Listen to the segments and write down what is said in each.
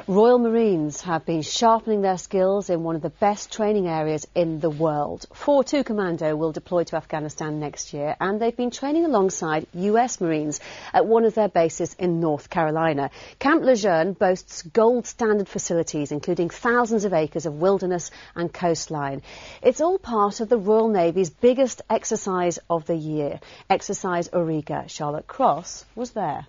Royal Marines have been sharpening their skills in one of the best training areas in the world. 4-2 Commando will deploy to Afghanistan next year, and they've been training alongside US Marines at one of their bases in North Carolina. Camp Lejeune boasts gold standard facilities, including thousands of acres of wilderness and coastline. It's all part of the Royal Navy's biggest exercise of the year, Exercise Auriga. Charlotte Cross was there.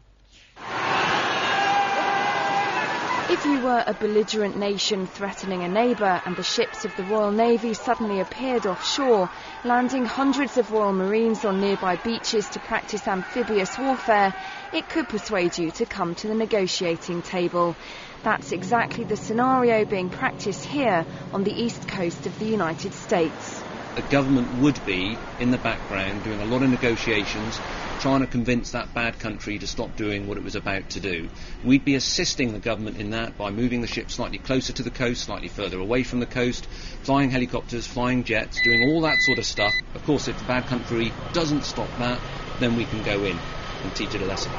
If you were a belligerent nation threatening a neighbour and the ships of the Royal Navy suddenly appeared offshore, landing hundreds of Royal Marines on nearby beaches to practice amphibious warfare, it could persuade you to come to the negotiating table. That's exactly the scenario being practiced here on the east coast of the United States. The government would be in the background doing a lot of negotiations, trying to convince that bad country to stop doing what it was about to do. We'd be assisting the government in that by moving the ship slightly closer to the coast, slightly further away from the coast, flying helicopters, flying jets, doing all that sort of stuff. Of course, if the bad country doesn't stop that, then we can go in and teach it a lesson.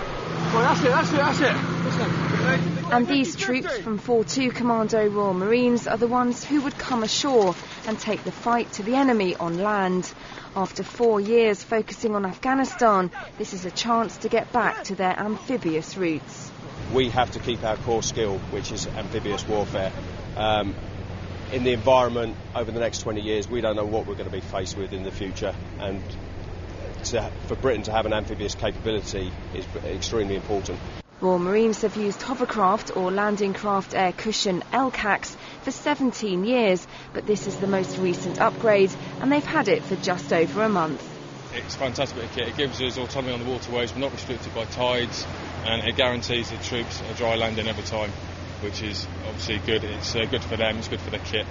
Well, that's it. And these troops from 4-2 Commando Royal Marines are the ones who would come ashore and take the fight to the enemy on land. After 4 years focusing on Afghanistan, this is a chance to get back to their amphibious roots. We have to keep our core skill, which is amphibious warfare. In the environment over the next 20 years, we don't know what we're going to be faced with in the future, and for Britain to have an amphibious capability is extremely important. Royal Marines have used hovercraft or landing craft air cushion LCACs for 17 years, but this is the most recent upgrade, and they've had it for just over a month. It's a fantastic kit. It gives us autonomy on the waterways. We're not restricted by tides, and it guarantees the troops a dry landing every time, which is obviously good. It's good for them, it's good for their kit.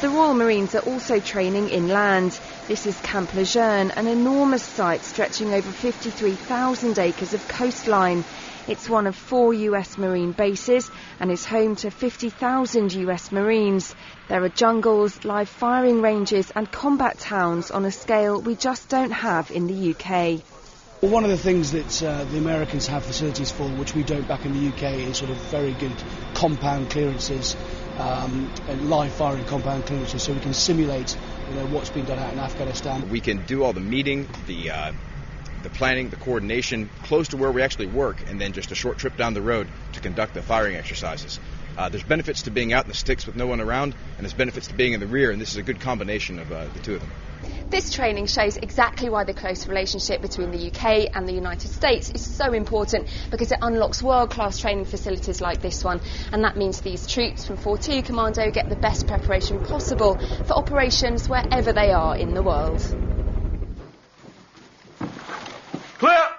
The Royal Marines are also training inland. This is Camp Lejeune, an enormous site stretching over 53,000 acres of coastline. It's one of 4 US Marine bases and is home to 50,000 US Marines. There are jungles, live firing ranges and combat towns on a scale we just don't have in the UK. Well, one of the things that the Americans have facilities for, which we don't back in the UK, is sort of very good compound clearances, and live firing compound clearances, so we can simulate what's been done out in Afghanistan. We can do all the meeting, the planning, the coordination close to where we actually work, and then just a short trip down the road to conduct the firing exercises. There's benefits to being out in the sticks with no one around, and there's benefits to being in the rear, and this is a good combination of the two of them. This training shows exactly why the close relationship between the UK and the United States is so important, because it unlocks world-class training facilities like this one, and that means these troops from 4-2 Commando get the best preparation possible for operations wherever they are in the world. Clear!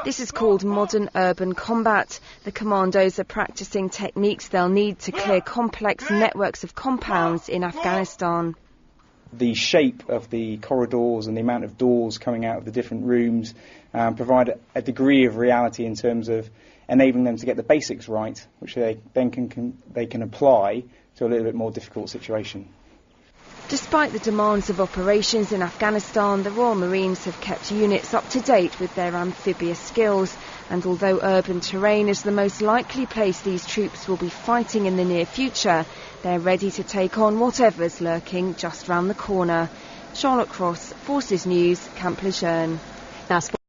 This is called modern urban combat. The commandos are practicing techniques they'll need to clear complex networks of compounds in Afghanistan. The shape of the corridors and the amount of doors coming out of the different rooms provide a degree of reality in terms of enabling them to get the basics right, which they then can apply to a little bit more difficult situation. Despite the demands of operations in Afghanistan, the Royal Marines have kept units up to date with their amphibious skills, and although urban terrain is the most likely place these troops will be fighting in the near future, they're ready to take on whatever's lurking just round the corner. Charlotte Cross, Forces News, Camp Lejeune. Now,